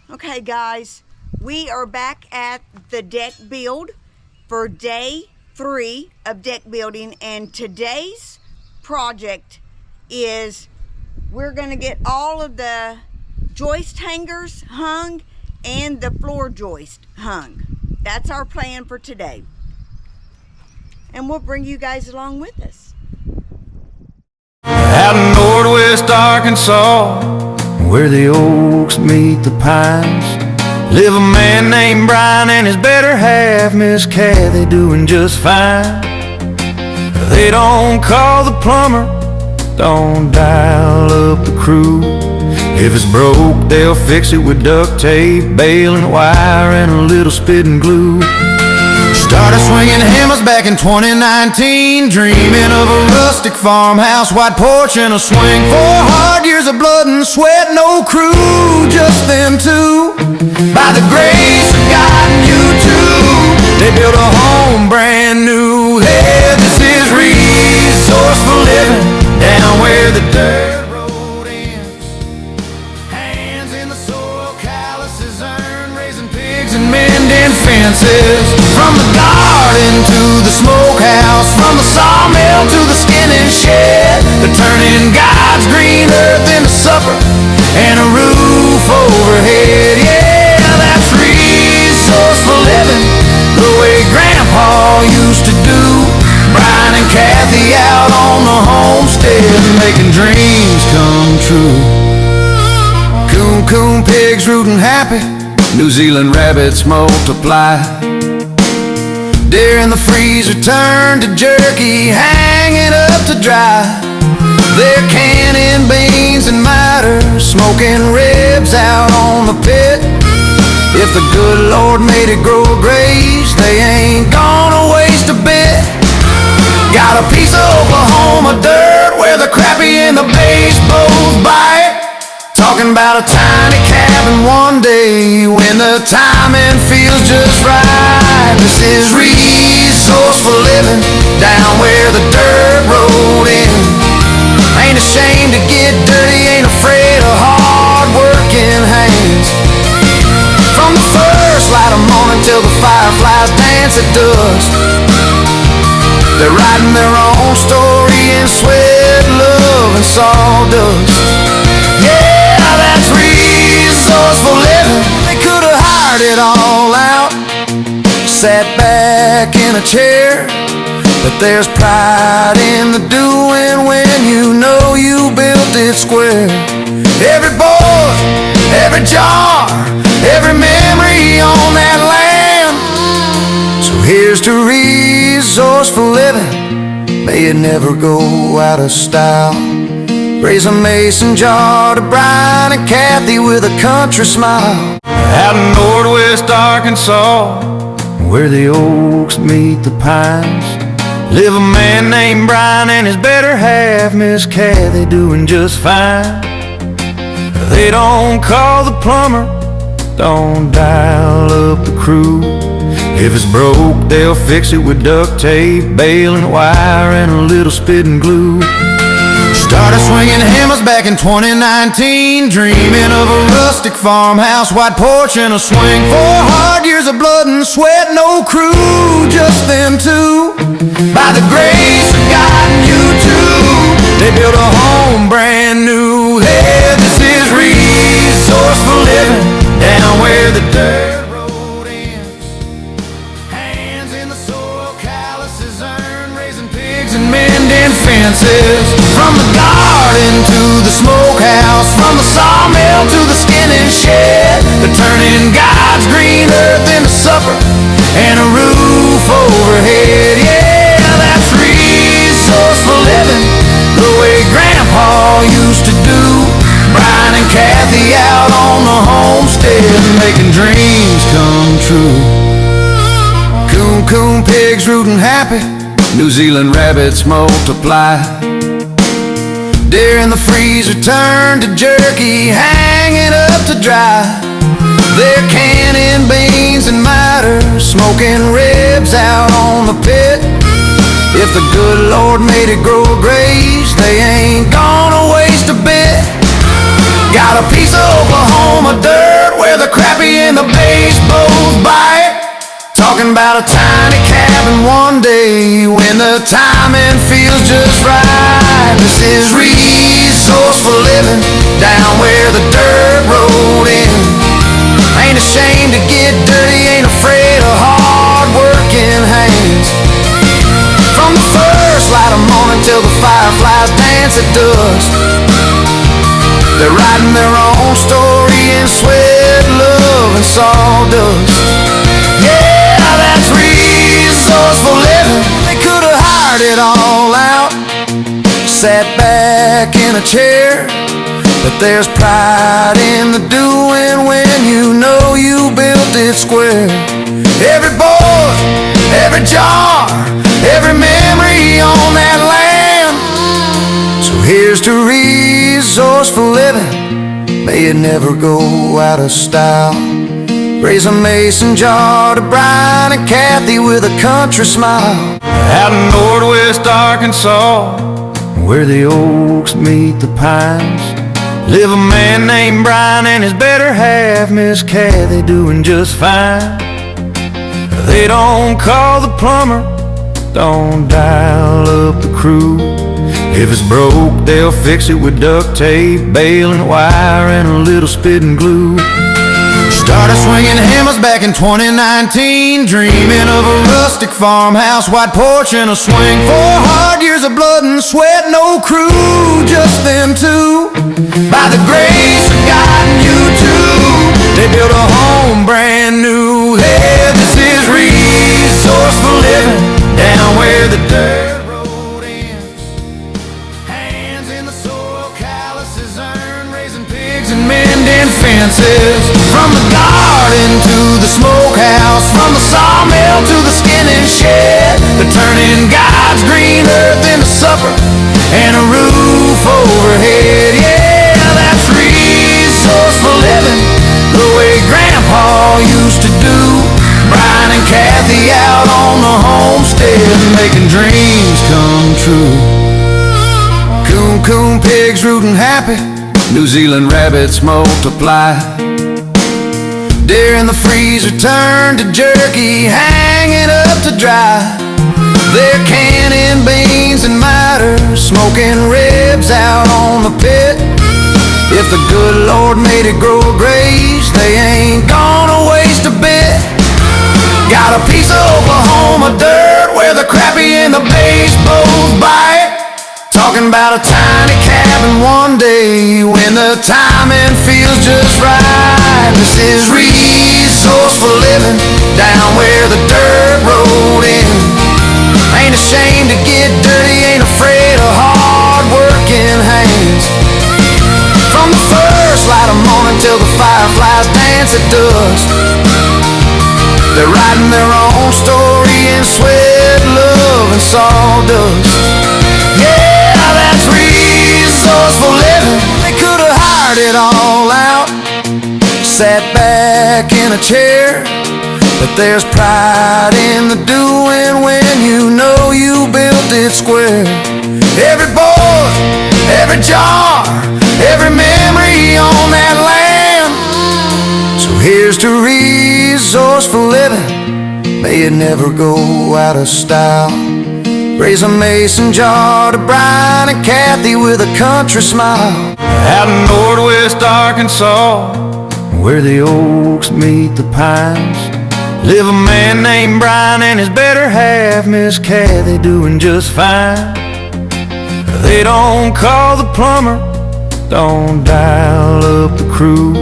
Okay guys, we are back at the deck build for day 3 of deck building, and today's project is we're going to get all of the joist hangers hung and the floor joist hung. That's our plan for today, and we'll bring you guys along with us. Out in Northwest Arkansas, where the oaks meet the pines, live a man named Brian and his better half, Miss Kathy, doing just fine. They don't call the plumber, don't dial up the crew. If it's broke, they'll fix it with duct tape, baling wire, and a little spitting glue. Started swinging hammers back in 2019, dreaming of a rustic farmhouse, white porch and a swing. 4 hard years of blood and sweat, no crew, just them two. By the grace of God and you too, they built a home brand new. Hey, this is resourceful living, down where the dirt road ends. Hands in the soil, calluses earn, raising pigs and mending fences. From the garden to the smokehouse, from the sawmill to the skinning shed, they're turning God's green earth into supper and a roof overhead. Yeah, that's resourceful living, the way Grandpa used to do. Brian and Kathy out on the homestead, making dreams come true. Coon pigs rootin' happy, New Zealand rabbits multiply. Deer in the freezer turn to jerky, hanging up to dry. They're canning beans and miters, smoking ribs out on the pit. If the good Lord made it grow graze, they ain't gonna waste a bit. Got a piece of Oklahoma dirt where the crappie and the bass both bite. Talking about a tiny cabin one day when the timing feels just right. This is resourceful living, down where the dirt road ends. Ain't ashamed to get dirty, ain't afraid of hard working hands. From the first light of morning till the fireflies dance at dusk, they're writing their own story in sweat, love, and sawdust. Yeah, that's resourceful living. They could have hired it all out, sat back in a chair, but there's pride in the doing when you know you built it square. Every board, every jar, every memory on that land. So here's to resourceful living, may it never go out of style. Raise a mason jar to Brian and Kathy with a country smile. Out in Northwest Arkansas, where the oaks meet the pines, live a man named Brian and his better half, Miss Kathy, doing just fine. They don't call the plumber, don't dial up the crew. If it's broke, they'll fix it with duct tape, baling wire, and a little spitting glue. Started swinging hammers back in 2019, dreaming of a rustic farmhouse, white porch and a swing. 4 hard years of blood and sweat, no crew, just them two. By the grace of God and you too, they built a home brand new. Hey, this is resourceful living, down where the dirt road ends. Hands in the soil, calluses earn, raising pigs and mending fences. From the garden to the smokehouse, from the sawmill to the skinning shed, they're turning God's green earth into supper and a roof overhead. Yeah, that's resourceful living, the way Grandpa used to do. Brian and Kathy out on the homestead, making dreams come true. Coon pigs rootin' happy, New Zealand rabbits multiply. Deer in the freezer turn to jerky, hanging up to dry. They're canning beans and miters, smoking ribs out on the pit. If the good Lord made it grow graze, they ain't gonna waste a bit. Got a piece of Oklahoma dirt where the Talking about a tiny cabin one day when the timing feels just right. This is resourceful living down where the dirt road ends. Ain't ashamed to get dirty, ain't afraid of hard working hands. From the first light of morning till the fireflies dance at dusk, they're writing their own story in sweat, love, and sawdust. Yeah, that's resourceful living. They could have hired it all out, sat back in a chair, but there's pride in the doing when you know you built it square. Every board, every jar, every memory on that land. So here's to resourceful living, may it never go out of style. Raise a mason jar to Brian and Kathy with a country smile. Out in Northwest Arkansas, where the oaks meet the pines, live a man named Brian and his better half, Miss Kathy, doing just fine. They don't call the plumber, don't dial up the crew. If it's broke, they'll fix it with duct tape, baling wire, and a little spitting glue. Started swinging hammers back in 2019, dreaming of a rustic farmhouse, white porch and a swing. 4 hard years of blood and sweat, no crew, just them two. By the grace of God and you too, they built a home brand new. Hey, this is resourceful living down where the dirt road ends. Hands in the soil, calluses earn, raising pigs and mending fences. From the garden to the smokehouse, from the sawmill to the skinning shed, they're turning God's green earth into supper and a roof overhead. Yeah, that's resourceful living, the way Grandpa used to do. Brian and Kathy out on the homestead, making dreams come true. Coon pigs rootin' happy, New Zealand rabbits multiply. Deer in the freezer turn to jerky, hanging up to dry. They're canning beans and miters, smoking ribs out on the pit. If the good Lord made it grow a graze, they ain't gonna waste a bit. Got a piece of Oklahoma dirt where the crappie and the bass both bite. Talking about a tiny cabin one day when the timing feels just right. This is resourceful living down where the dirt road ends. Ain't ashamed to get dirty, ain't afraid of hard working hands. From the first light of morning till the fireflies dance at dusk, they're writing their own story in sweat, love, and sawdust. Yeah, that's resourceful living. They could have hired it all out, sat back in a chair, but there's pride in the doing when you know you built it square. Every board, every jar, every memory on that land. So here's to resourceful living, may it never go out of style. Raise a mason jar to Brian and Kathy with a country smile. Out in Northwest Arkansas, where the oaks meet the pines, live a man named Brian and his better half, Miss Kathy, doing just fine. They don't call the plumber, don't dial up the crew.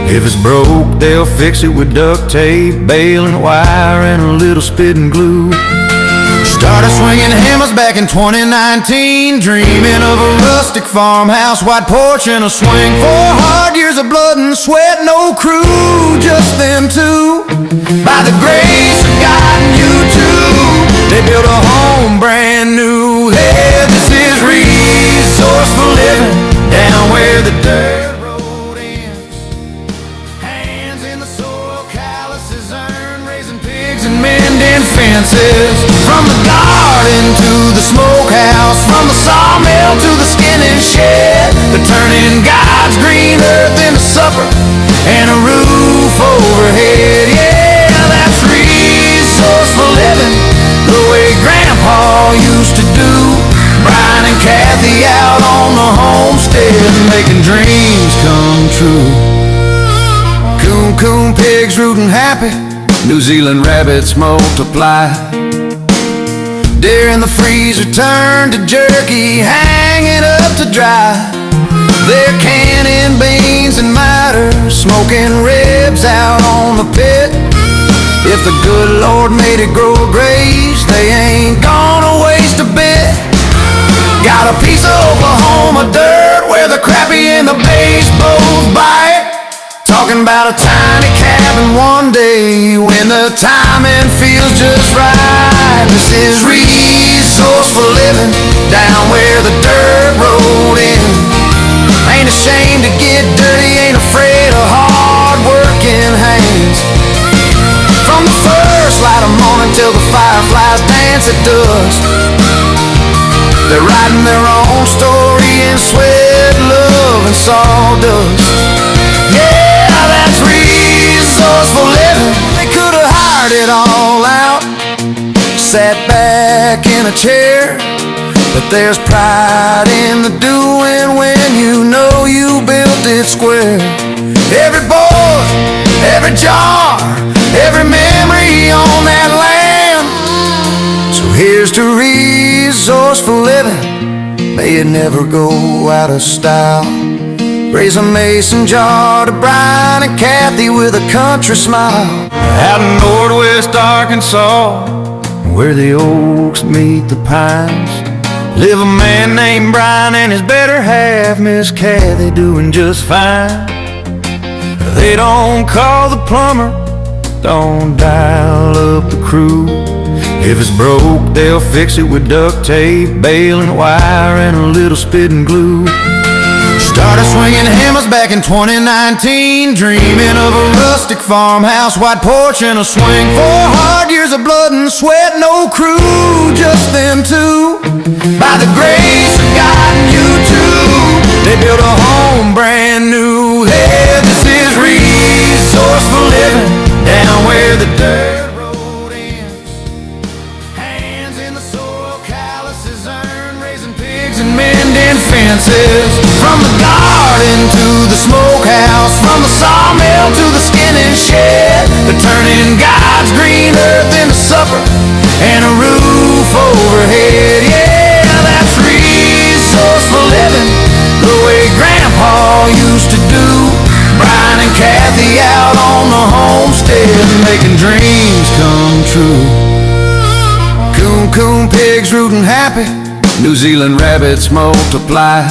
If it's broke, they'll fix it with duct tape, baling wire, and a little spitting glue. Started swinging hammers back in 2019, dreaming of a rustic farmhouse, white porch and a swing. 4 hard years of blood and sweat, no crew, just them two. By the grace of God and you too, they built a home brand new. Hey, this is resourceful living down where the dirt road ends. Hands in the soil, calluses earn, raising pigs and mending fences. From the garden to the smokehouse, from the sawmill to the skinning shed, they're turning God's green earth into supper and a roof overhead. Yeah, that's resourceful Coon pigs rootin' happy, New Zealand rabbits multiply. Deer in the freezer turn to jerky, hanging up to dry. They're canning beans and miters, smoking ribs out on the pit. If the good Lord made it grow a graze, they ain't gonna waste a bit. Got a piece of Oklahoma dirt where the crappie and the bass both bite. Talking about a tiny cabin one day when the timing feels just right. This is resourceful living down where the dirt road ends. Ain't ashamed to get dirty, ain't afraid of hard-working hands. From the first light of morning till the fireflies dance at dusk, they're writing their own story in sweat, love, and sawdust. Yeah, that's resourceful living. They could have hired it all out, sat back in a chair, but there's pride in the doing when you know you built it square. Every board, every jar, every memory on that land. So here's to resourceful living, may it never go out of style. Raise a mason jar to Brian and Kathy with a country smile. Out in Northwest Arkansas, where the oaks meet the pines, live a man named Brian and his better half, Miss Kathy, doing just fine. They don't call the plumber, don't dial up the crew. If it's broke, they'll fix it with duct tape, baling wire, and a little spitting glue. Started swinging hammers back in 2019, dreaming of a rustic farmhouse, white porch and a swing. 4 hard years of blood and sweat, no crew, just them two. By the grace of God and you too, they built a home brand new. Hey, this is resourceful living down where the dirt road ends. Hands in the soil, calluses earn, raising pigs and mending fences. From the garden to the smokehouse, from the sawmill to the skinning shed, they're turning God's green earth into supper and a roof overhead. Yeah, that's resourceful living, the way Grandpa used to do. Brian and Kathy out on the homestead, making dreams come true. Coon pigs rootin' happy, New Zealand rabbits multiply.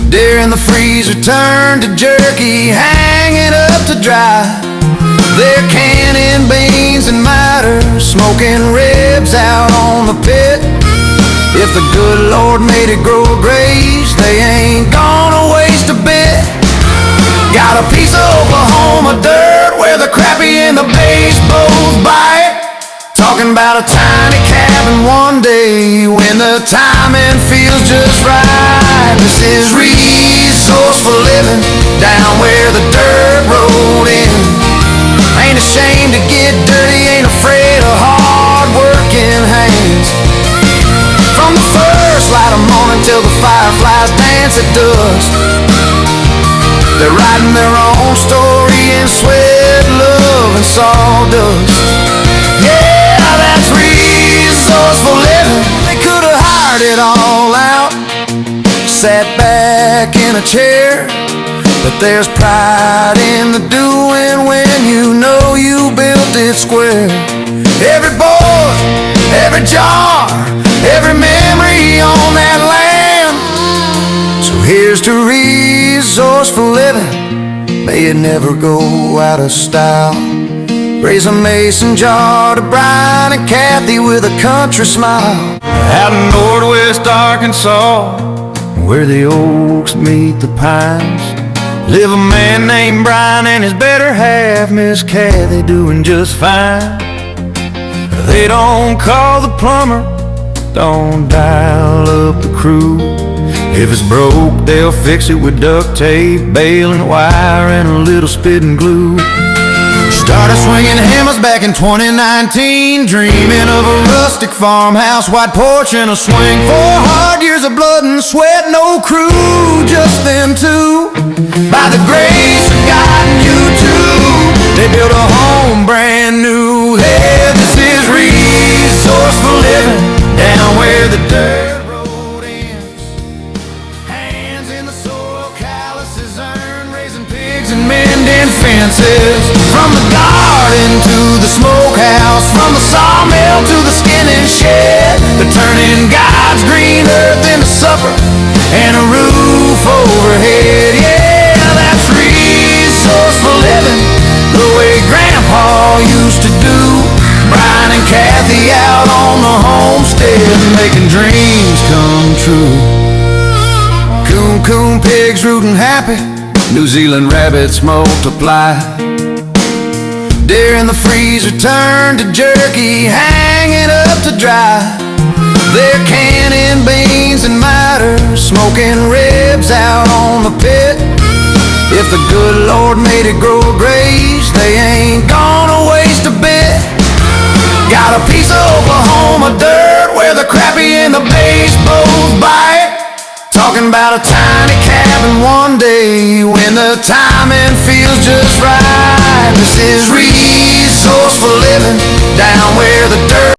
Deer in the freezer turn to jerky, hanging up to dry. They're canning beans and miters, smoking ribs out on the pit. If the good Lord made it grow a graze, they ain't gonna waste a bit. Got a piece of Oklahoma dirt where the crappie and the bass both bite. Talking about a tiny cabin one day when the timing feels just right. This is resourceful living down where the dirt road ends. Ain't ashamed to get dirty, ain't afraid of hard-working hands. From the first light of morning till the fireflies dance at dusk, they're writing their own story in sweat, love, and sawdust. Yeah, that's resourceful living. They could have hired it all out, sat back in a chair, but there's pride in the doing when you know you built it square. Every board, every jar, every memory on that land. So here's to resourceful living, may it never go out of style. Raise a mason jar to Brian and Kathy with a country smile. Out in Northwest Arkansas, where the oaks meet the pines, live a man named Brian and his better half, Miss Kathy, doing just fine. They don't call the plumber, don't dial up the crew. If it's broke, they'll fix it with duct tape, baling wire, and a little spitting glue. Started swinging hammers back in 2019, dreaming of a rustic farmhouse, white porch and a swing. 4 hard years of blood and sweat, no crew, just them two. By the grace of God and you too, chances. From the garden to the smokehouse, from the sawmill to the skinning shed, they're turning God's green earth into supper and a roof overhead. Yeah, that's resourceful living, the way Grandpa used to do. Brian and Kathy out on the homestead, making dreams come true. Coon pigs rootin' happy, New Zealand rabbits multiply. Deer in the freezer turn to jerky, hanging up to dry. They're canning beans and miters, smoking ribs out on the pit. If the good Lord made it grow graze, they ain't gonna waste a bit. Got a piece of Oklahoma dirt where the crappie and the bass both bite. Talking about a tiny cabin one day when the timing feels just right. This is resourceful living down where the dirt